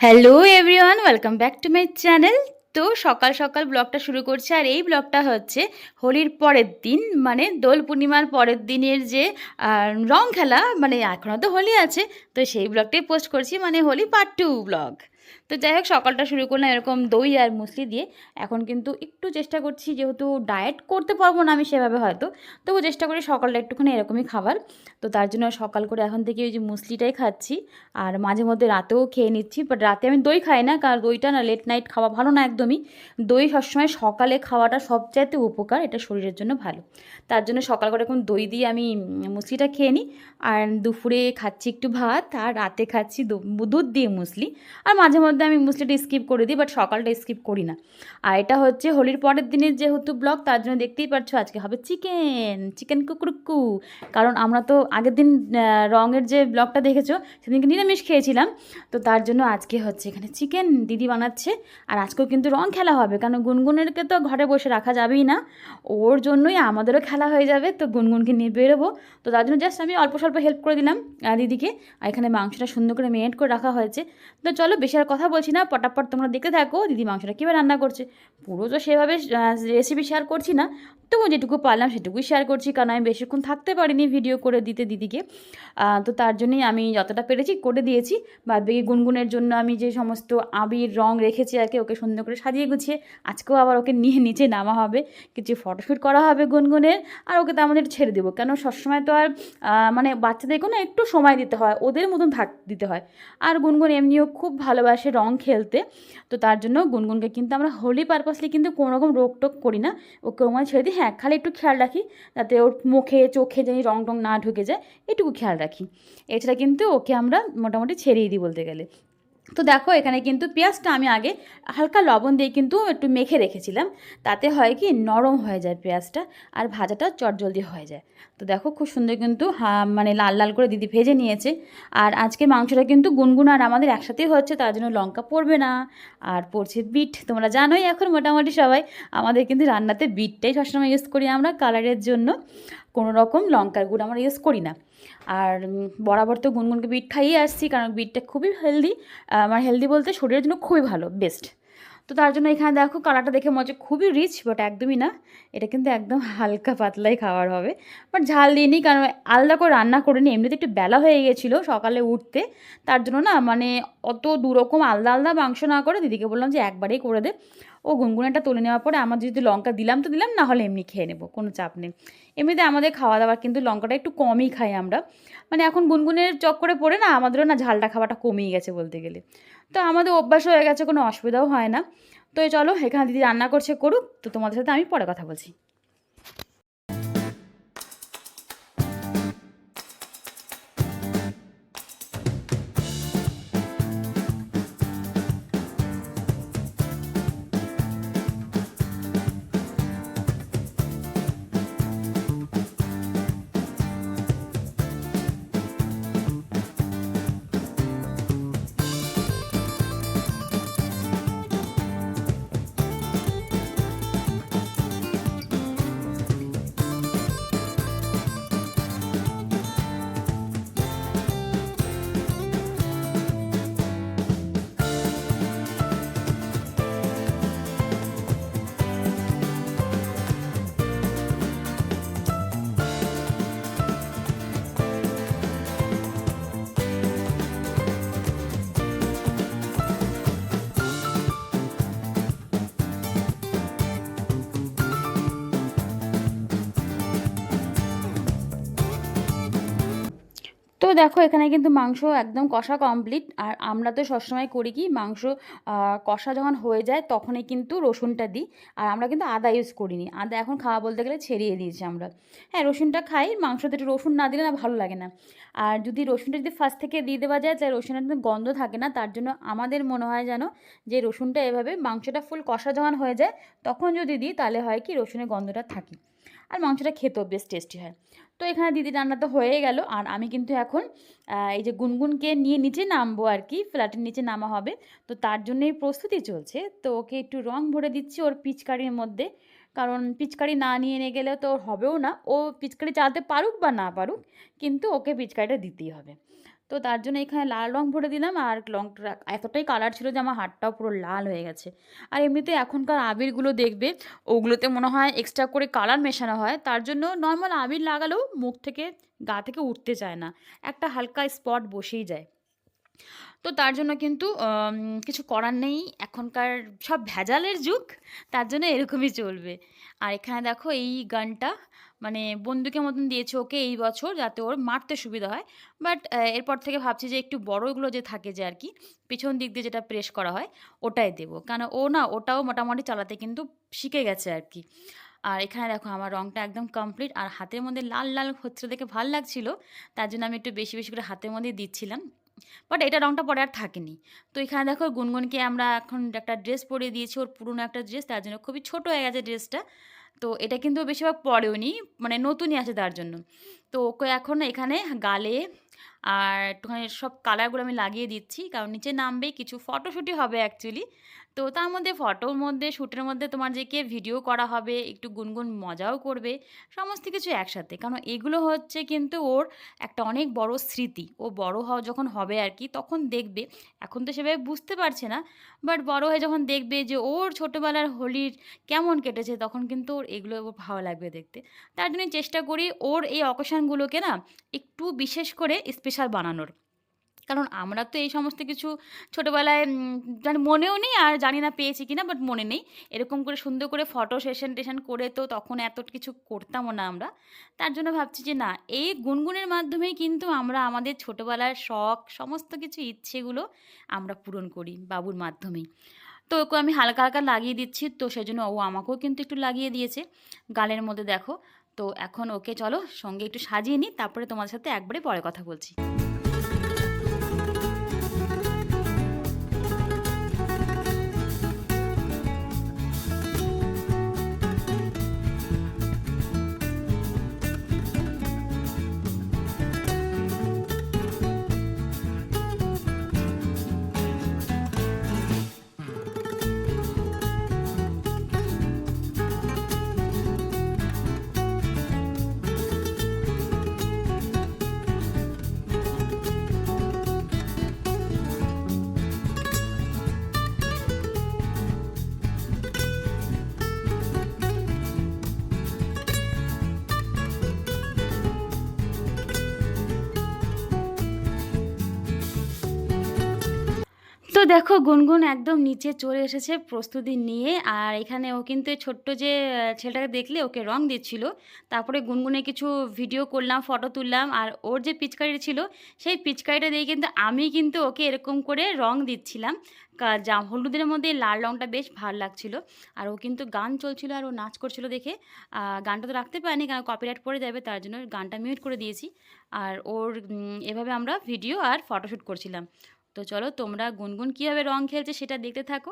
Hello everyone, welcome back to my channel. তো সকাল সকাল ব্লগটা শুরু করছি, আর এই ব্লগটা হচ্ছে হোলির পরের দিন, মানে দোল পূর্ণিমার পরের দিনের যে রং খেলা, মানে এখনও তো হোলি আছে, তো সেই ব্লগটাই পোস্ট করছি, মানে হোলি পার্ট 2 ব্লগ। তো যাই হোক, সকালটা শুরু করলাম এরকম দই আর মুসলি দিয়ে। এখন কিন্তু একটু চেষ্টা করছি, যেহেতু ডায়েট করতে পারবো না আমি সেভাবে হয়তো, তবু চেষ্টা করি সকালটা একটুখানি এরকমই খাবার। তো তার জন্য সকাল করে এখন থেকে ওই যে মুসলিটাই খাচ্ছি, আর মাঝে মধ্যে রাতেও খেয়ে নিচ্ছি। বাট রাতে আমি দই খাই না, কারণ দইটা না লেট নাইট খাওয়া ভালো না একদমই। দই সবসময় সকালে খাওয়াটা সবচাইতে উপকার, এটা শরীরের জন্য ভালো। তার জন্য সকাল করে এখন দই দিয়ে আমি মুসলিটা খেয়ে নিই। আর দুপুরে খাচ্ছি একটু ভাত, আর রাতে খাচ্ছি দুধ দিয়ে মুসলি। আর মাঝে মধ্যে আমি মুসলিটা স্কিপ করে দিই, বাট সকালটা স্কিপ করি না। আর এটা হচ্ছে হোলির পরের দিনের যেহেতু ব্লগ, তার জন্য দেখতেই পাচ্ছ আজকে হবে চিকেন চিকেন কুকুরুকু। কারণ আমরা তো আগের দিন রঙের যে ব্লগটা দেখেছো, সেদিনকে নিরামিষ খেয়েছিলাম। তো তার জন্য আজকে হচ্ছে এখানে চিকেন দিদি বানাচ্ছে। আর আজকেও কিন্তু রং খেলা হবে, কারণ গুনগুনেরকে তো ঘরে বসে রাখা যাবেই না, ওর জন্যই আমাদেরও খেলা হয়ে যাবে। তো গুনগুনকে নিয়ে বেরোবো, তো তার জন্য জাস্ট আমি অল্প স্বল্প হেল্প করে দিলাম দিদিকে। আর এখানে মাংসটা সুন্দর করে মেরিনেট করে রাখা হয়েছে। তো চলো বেশি আর কথা বলছি না, পটাপট তোমরা দেখতে থাকো দিদি মাংসটা কীভাবে রান্না করছে। পুরো তো সেভাবে রেসিপি শেয়ার করছি না, তবু যেটুকু পারলাম সেটুকুই শেয়ার করছি, কারণ আমি বেশিক্ষণ থাকতে পারিনি ভিডিও করে দিতে দিদিকে। তো তার জন্যই আমি যতটা পেরেছি করে দিয়েছি। বাদ বাকি গুনগুনের জন্য আমি যে সমস্ত আবির রং রেখেছি আর কি, ওকে সুন্দর করে সাজিয়ে গুছিয়ে আজকেও আবার ওকে নিয়ে নিচে নামা হবে, কিছু ফটোশ্যুট করা হবে গুনগুনের। আর ওকে তো আমাদের ছেড়ে দেবো, কেন সবসময় তো আর মানে বাচ্চাদেরকেও না একটু সময় দিতে হয়, ওদের মতন দিতে হয়। আর গুনগুন এমনিও খুব ভালোবাসে রং খেলতে। তো তার জন্য গুনগুনকে কিন্তু আমরা হোলি পারপাসলি কিন্তু কোনো রকম রোকটোক করি না, ওকে ওখানে ছেড়ে দিই। হ্যাঁ, খালি একটু খেয়াল রাখি যাতে ওর মুখে চোখে যেন রং টং না ঢুকে যায়, এটুকু খেয়াল রাখি। এছাড়া কিন্তু ওকে আমরা মোটামুটি ছেড়েই দিই বলতে গেলে। তো দেখো এখানে কিন্তু পেঁয়াজটা আমি আগে হালকা লবণ দিয়ে কিন্তু একটু মেখে রেখেছিলাম, তাতে হয় কি নরম হয়ে যায় পেঁয়াজটা, আর ভাজাটা চটজলদি হয়ে যায়। তো দেখো খুব সুন্দর কিন্তু মানে লাল লাল করে দিদি ভেজে নিয়েছে। আর আজকে মাংসটা কিন্তু গুনগুন আর আমাদের একসাথেই হচ্ছে, তার জন্য লঙ্কা পড়বে না। আর পড়ছে বিট, তোমরা জানোই এখন মোটামুটি সবাই আমাদের কিন্তু রান্নাতে বিটটাই সবসময় ইউজ করি আমরা কালারের জন্য, কোনো রকম লঙ্কার গুঁড়ো আমরা ইউজ করি না। আর বরাবর তো গুনগুনকে বিট খাইয়ে আসছি, কারণ বিটটা খুবই হেলদি, আমার হেলদি বলতে শরীরের জন্য খুবই ভালো, বেস্ট। তো তার জন্য এখানে দেখো কালারটা দেখে মজা খুবই রিচ, বাট একদমই না, এটা কিন্তু একদম হালকা পাতলাই খাবার হবে। বাট ঝাল দিইনি, কারণ আলাদা করে রান্না করিনি, এমনিতে একটু বেলা হয়ে গেছিলো সকালে উঠতে। তার জন্য না মানে অত দুরকম আলাদা আলাদা মাংস না করে দিদিকে বললাম যে একবারেই করে দে। ও গুনগুনেটা তুলে নেওয়ার পরে আমার যদি লঙ্কা দিলাম তো দিলাম, না হলে এমনি খেয়ে নেবো, কোনো চাপ নেই। এমনিতে আমাদের খাওয়া দাওয়া কিন্তু লঙ্কাটা একটু কমই খাই আমরা, মানে এখন গুনগুনের চক্করে পড়ে না আমাদেরও না ঝালটা খাওয়াটা কমেই গেছে বলতে গেলে। তো আমাদের অভ্যাস হয়ে গেছে, কোনো অসুবিধাও হয় না। তো চলো এখানে দিদি রান্না করছে করুক, তো তোমাদের সাথে আমি পরে কথা বলছি। তো দেখো এখানে কিন্তু মাংস একদম কষা কমপ্লিট। আর আমরা তো সবসময় করি কি, মাংস কষা যখন হয়ে যায় তখনই কিন্তু রসুনটা দিই। আর আমরা কিন্তু আদা ইউজ করিনি, আদা এখন খাওয়া বলতে গেলে ছেড়িয়ে দিয়েছি আমরা। হ্যাঁ, রসুনটা খাই, মাংসতে একটু রসুন না দিলে না ভালো লাগে না। আর যদি রসুনটা যদি ফার্স্ট থেকে দিয়ে দেওয়া যায় তাহলে রসুনের কিন্তু গন্ধ থাকে না, তার জন্য আমাদের মনে হয় যেন যে রসুনটা এভাবে মাংসটা ফুল কষা যখন হয়ে যায় তখন যদি দিই, তাহলে হয় কি রসুনের গন্ধটা থাকে, আর মাংসটা খেতেও বেশ টেস্টি হয়। তো এখানে দিদি রান্না তো হয়ে গেল, আর আমি কিন্তু এখন এই যে গুনগুনকে নিয়ে নিচে নামবো আর কি, ফ্ল্যাটের নিচে নামা হবে। তো তার জন্যই প্রস্তুতি চলছে, তো ওকে একটু রং ভরে দিচ্ছি ওর পিচকারির মধ্যে, কারণ পিচকারি না নিয়ে গেলে তো হবেও না, ও পিচকারি চালাতে পারুক বা না পারুক, কিন্তু ওকে পিচকারিটা দিতেই হবে। তো তার জন্য এখানে লাল রং ভরে দিলাম, আর রংটা এতটাই কালার ছিল যে আমার হাতটাও পুরো লাল হয়ে গেছে। আর এমনিতে এখনকার আবিরগুলো দেখবে ওগুলোতে মনে হয় এক্সট্রা করে কালার মেশানো হয়, তার জন্য নর্মাল আবির লাগালেও মুখ থেকে গা থেকে উঠতে চায় না, একটা হালকা স্পট বসেই যায়। তো তার জন্য কিন্তু কিছু করার নেই, এখনকার সব ভেজালের যুগ, তার জন্য এরকমই চলবে। আর এখানে দেখো এই গানটা মানে বন্দুকের মতন দিয়েছে ওকে এই বছর, যাতে ওর মারতে সুবিধা হয়। বাট এরপর থেকে ভাবছি যে একটু বড়গুলো যে থাকে যে আর কি পিছন দিক দিয়ে যেটা প্রেস করা হয় ওটাই দেবো, কারণ ও না ওটাও মোটামুটি চালাতে কিন্তু শিখে গেছে আর কি। আর এখানে দেখো আমার রংটা একদম কমপ্লিট, আর হাতের মধ্যে লাল লাল হচ্ছে দেখে ভালো লাগছিল, তার জন্য আমি একটু বেশি বেশি করে হাতের মধ্যে দিচ্ছিলাম। বাট এটা রংটা পরে আর থাকেনি। তো এখানে দেখো গুনগুনকে আমরা এখন একটা ড্রেস পরিয়ে দিয়েছি, ওর পুরনো একটা ড্রেস, তার জন্য খুবই ছোট হয়ে গেছে ড্রেসটা। তো এটা কিন্তু বেশিরভাগ পরেও নি, মানে নতুনই আছে তার জন্য। তো ওকে এখন এখানে গালে আর একটুখানি সব কালারগুলো আমি লাগিয়ে দিচ্ছি, কারণ নিচে নামবে কিছু ফটোশ্যুটই হবে অ্যাকচুয়ালি। তো তার মধ্যে ফটোর মধ্যে শ্যুটের মধ্যে তোমার যে কে ভিডিও করা হবে, একটু গুনগুন মজাও করবে, সমস্ত কিছু একসাথে। কারণ এগুলো হচ্ছে কিন্তু ওর একটা অনেক বড় স্মৃতি, ও বড় হওয়া যখন হবে আর কি তখন দেখবে, এখন তো সেভাবে বুঝতে পারছে না, বাট বড় হয়ে যখন দেখবে যে ওর ছোটোবেলার হোলির কেমন কেটেছে, তখন কিন্তু ওর এগুলো ওর ভালো লাগবে দেখতে। তার জন্য চেষ্টা করি ওর এই অকেশানগুলোকে না একটু বিশেষ করে স্পেশাল বানানোর। কারণ আমরা তো এই সমস্ত কিছু ছোটোবেলায় জানি মনেও নেই, আর জানি না পেয়েছি কিনা, বাট মনে নেই। এরকম করে সুন্দর করে ফটো সেশন টেশন করে তো তখন এত কিছু করতামও না আমরা। তার জন্য ভাবছি যে না, এই গুনগুনের মাধ্যমেই কিন্তু আমরা আমাদের ছোটোবেলার শখ সমস্ত কিছু ইচ্ছেগুলো আমরা পূরণ করি বাবুর মাধ্যমেই। তো ওকে আমি হালকা হালকা লাগিয়ে দিচ্ছি, তো সেজন্য ও আমাকেও কিন্তু একটু লাগিয়ে দিয়েছে গালের মধ্যে দেখো। তো এখন ওকে চলো সঙ্গে একটু সাজিয়ে নিই, তারপরে তোমার সাথে একবারে পরে কথা বলছি। তো দেখো গুনগুন একদম নিচে চলে এসেছে প্রস্তুতি নিয়ে, আর এখানে ও কিন্তু এই ছোট্ট যে ছেলেটাকে দেখলে ওকে রং দিচ্ছিল, তারপরে গুনগুনে কিছু ভিডিও করলাম, ফটো তুললাম, আর ওর যে পিচকারি ছিল সেই পিচকারিটা দিয়ে কিন্তু আমি কিন্তু ওকে এরকম করে রং দিচ্ছিলাম। যা হলুদের মধ্যে লাল রংটা বেশ ভালো লাগছিল। আর ও কিন্তু গান চলছিল আর ও নাচ করছিল দেখে গানটা তো রাখতে পারিনি, কারণ কপিরাইট পড়ে যাবে, তার জন্য গানটা মিউট করে দিয়েছি। আর ওর এভাবে আমরা ভিডিও আর ফটোশ্যুট করছিলাম। তো চলো তোমরা গুনগুন কীভাবে রং খেলছে সেটা দেখতে থাকো।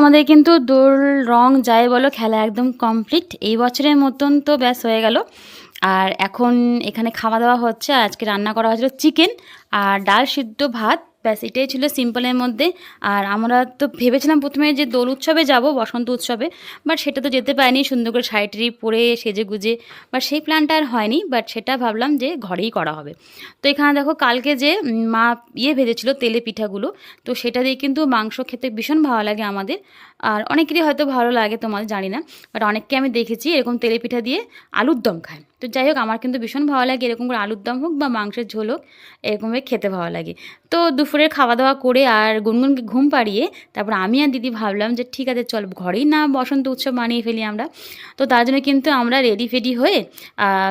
আমাদের কিন্তু দোল রং যাই বলো খেলা একদম কমপ্লিট। এই বছরের মতন তো ব্যাস হয়ে গেল। আর এখন এখানে খাওয়া দাওয়া হচ্ছে। আজকে রান্না করা হয়েছিল চিকেন আর ডাল সিদ্ধ ভাত, ব্যাস এটাই ছিল সিম্পলের মধ্যে। আর আমরা তো ভেবেছিলাম প্রথমে যে দোল উৎসবে যাব, বসন্ত উৎসবে, বাট সেটা তো যেতে পারিনি সুন্দর করে শাড়ি টাড়ি পরে সেজে গুজে, বাট সেই প্ল্যানটা আর হয়নি। বাট সেটা ভাবলাম যে ঘরেই করা হবে। তো এখানে দেখো কালকে যে মা ভেজেছিল তেলে পিঠাগুলো, তো সেটা দিয়ে কিন্তু মাংস খেতে ভীষণ ভালো লাগে আমাদের। আর অনেকেরই হয়তো ভালো লাগে, তোমাদের জানি না, বাট অনেককে আমি দেখেছি এরকম তেলে পিঠা দিয়ে আলুর দম খায়। তো যাই হোক, আমার কিন্তু ভীষণ ভালো লাগে এরকম করে আলুর দম হোক বা মাংসের ঝোল হোক, এরকমভাবে খেতে ভালো লাগে। তো দুপুরের খাওয়া দাওয়া করে আর গুনগুনকে ঘুম পাড়িয়ে তারপর আমি আর দিদি ভাবলাম যে ঠিক আছে চল ঘরেই না বসন্ত উৎসব মানিয়ে ফেলি আমরা। তো তার জন্য কিন্তু আমরা রেডি ফেডি হয়ে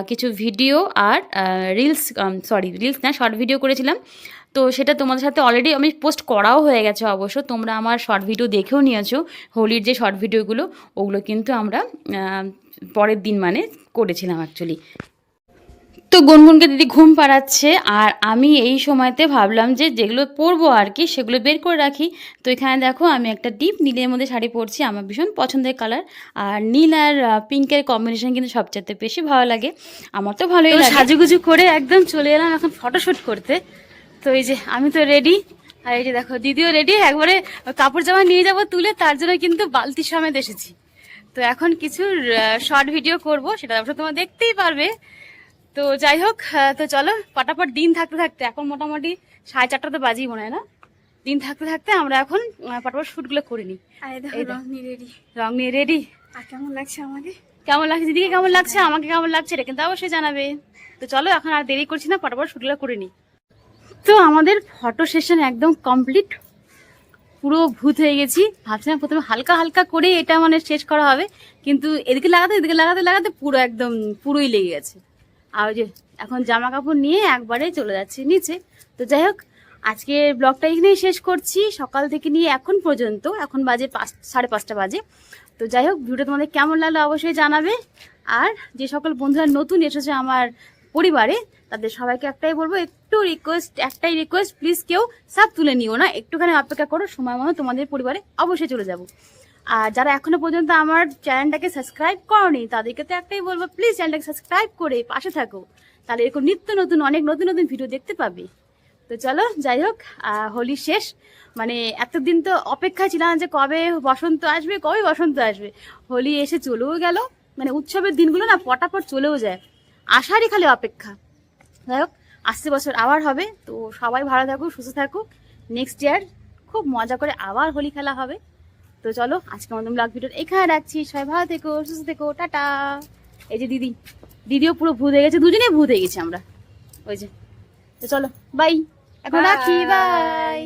কিছু ভিডিও আর রিলস না, শর্ট ভিডিও করেছিলাম। তো সেটা তোমাদের সাথে অলরেডি আমি পোস্ট করাও হয়ে গেছে অবশ্য, তোমরা আমার শর্ট ভিডিও দেখেও নিয়েছো। হোলির যে শর্ট ভিডিওগুলো ওগুলো কিন্তু আমরা পরের দিন মানে করেছিলাম অ্যাকচুয়ালি। তো গুনগুনকে দিদি ঘুম পাড়াচ্ছে আর আমি এই সময়তে ভাবলাম যে যেগুলো পরবো আর কি সেগুলো বের করে রাখি। তো এখানে দেখো আমি একটা ডিপ নীলের মধ্যে শাড়ি পরছি, আমার ভীষণ পছন্দের কালার। আর নীল আর পিঙ্কের কম্বিনেশন কিন্তু সবচেয়ে বেশি ভালো লাগে, আমার তো ভালোই লাগে। সাজুগুজু করে একদম চলে এলাম এখন ফটোশ্যুট করতে। তো এই যে আমি তো রেডি, আর এই যে দেখো দিদিও রেডি। একবারে কাপড় জামা নিয়ে যাব তুলে, তার জন্য কিন্তু বালতি সমেত এসেছি। তো এখন কিছু শর্ট ভিডিও করব, সেটা অবশ্য তোমরা দেখতেই পারবে। তো যাই হোক, তো চলো পটাপট দিন থাকতে থাকতে, এখন মোটামুটি 4:30 তো বাজেই মনে হয় না, দিন থাকতে থাকতে আমরা এখন পটাপট শ্যুটগুলো করে নিই। রং নিয়ে রেডি। আর কেমন লাগছে আমাকে, কেমন লাগছে দিদিকে, কেমন লাগছে আমাকে, কেমন লাগছে এটা কিন্তু অবশ্যই জানাবে। তো চলো এখন আর দেরি করছি না, পটাপট শ্যুটগুলো করে নিই। তো আমাদের ফটো সেশন একদম কমপ্লিট, পুরো ভূত হয়ে গেছি। ভাবছিলাম প্রথমে হালকা হালকা করে এটা মানে শেষ করা হবে, কিন্তু এদিকে লাগাতে লাগাতে পুরো একদম পুরোই লেগে গেছে। আর ওই যে এখন জামা কাপড় নিয়ে একবারে চলে যাচ্ছি নিচে। তো যাই হোক, আজকে ব্লগটা এখানেই শেষ করছি, সকাল থেকে নিয়ে এখন পর্যন্ত। এখন বাজে 5:30 বাজে। তো যাই হোক, ভিডিওটা তোমাদের কেমন লাগলো অবশ্যই জানাবে। আর যে সকল বন্ধুরা নতুন এসেছে আমার পরিবারে, তাদের সবাইকে একটাই বলবো, একটাই রিকোয়েস্ট, প্লিজ কেউ সব তুলে নিও না, একটুখানি অপেক্ষা করো, সময় মতো তোমাদের পরিবারে অবশ্যই চলে যাব। আর যারা এখনো পর্যন্ত আমার চ্যানেলটাকে সাবস্ক্রাইব করনি, তাদেরকে তো একটাই বলবো, প্লিজ চ্যানেলটাকে সাবস্ক্রাইব করে পাশে থাকো, তাহলে এরকম নিত্য নতুন অনেক নতুন নতুন ভিডিও দেখতে পাবে। তো চলো যাই হোক, হোলি শেষ, মানে এতদিন তো অপেক্ষা ছিলাম যে কবে বসন্ত আসবে, হোলি এসে চলেও গেল। মানে উৎসবের দিনগুলো না পটাপট চলেও যায়, আসারই খালি অপেক্ষা। যাই হোক, আসছে বছর আবার হবে। তো সবাই ভালো থাকুক, সুস্থ থাকুক, নেক্সট ইয়ার খুব মজা করে আবার হোলি খেলা হবে। তো চলো আজকে মতন ব্লগ ভিডিও এখানে রাখছি, সবাই ভালো থেকো, সুস্থ থেকো, টাটা। এই যে দিদিও পুরো ভূত হয়ে গেছে, দুজনেই ভূত হয়ে গেছি আমরা, ওই যে। তো চলো বাই, এখন রাখি, বাই।